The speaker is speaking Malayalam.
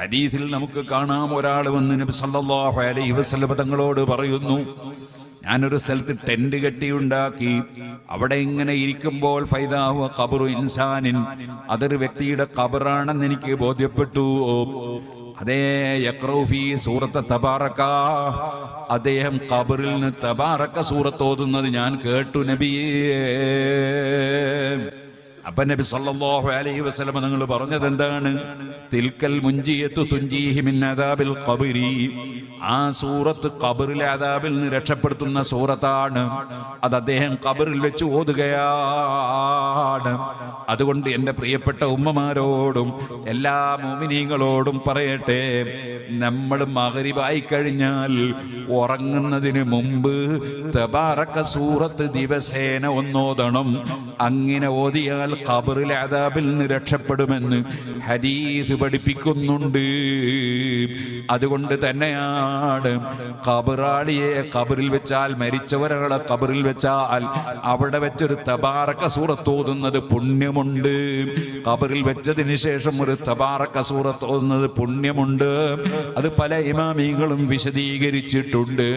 ഹദീസിൽ നമുക്ക് കാണാം, ഒരാൾ വന്ന് നബി സല്ലല്ലാഹു അലൈഹി വസല്ലം തങ്ങളോട് പറയുന്നു, ഞാനൊരു സ്ഥലത്ത് ടെന്റ് കെട്ടിയുണ്ടാക്കി, അവിടെ ഇങ്ങനെ ഇരിക്കുമ്പോൾ ഫൈദാഹു ഖബറു ഇൻസാനിൻ, അതൊരു വ്യക്തിയുടെ ഖബറാണെന്ന് എനിക്ക് ബോധ്യപ്പെട്ടു. അതേ യഖ്റഉ ഫീ സൂറത്ത് തബാറക, അദ്ദേഹം ഖബറിൽ നിന്ന് തബാറക സൂറത്ത് ഓതുന്നത് ഞാൻ കേട്ടു നബിയേ. അപ്പൊ നബി സല്ലല്ലാഹു അലൈഹി വസല്ലം നിങ്ങൾ പറഞ്ഞത് എന്താണ്? തിൽക്കൽ മുൻജിയത്തു തുൻജീഹി മിൻ അദാബിൽ ഖബരി, ആ സൂറത്ത് ഖബറിലെ അദാബിൽ നിന്ന് രക്ഷപ്പെടുത്തുന്ന സൂറത്താണ്. അത് അദ്ദേഹം ഖബറിൽ വെച്ച് ഓതുകയാണ്. അതുകൊണ്ട് എൻ്റെ പ്രിയപ്പെട്ട ഉമ്മമാരോടും എല്ലാ മുഅ്മിനീങ്ങളോടും പറയട്ടെ, നമ്മൾ മഗ്രിബായി കഴിഞ്ഞാൽ ഉറങ്ങുന്നതിന് മുമ്പ് തബാറക സൂറത്ത് ദിവസേന ഒന്നോദണം. അങ്ങനെ ഓതിയാൽ ഖബറിലെ അദാബിൽ നിന്ന് രക്ഷപ്പെടുമെന്ന് ഹദീസ് പഠിപ്പിക്കുന്നുണ്ട്. അതുകൊണ്ട് തന്നെയാണ് ഖബറാളിയെ ഖബറിൽ വെച്ചാൽ, മരിച്ചവരെ ഖബറിൽ വെച്ചാൽ അവിടെ വെച്ചൊരു തബാറക സൂറത്ത് ഓതുന്നത് പുണ്യമുണ്ട്. ഖബറിൽ വെച്ചതിന് ശേഷം ഒരു തബാറക സൂറത്ത് ഓതുന്നത് പുണ്യമുണ്ട്. അത് പല ഇമാമികളും വിശദീകരിച്ചിട്ടുണ്ട്.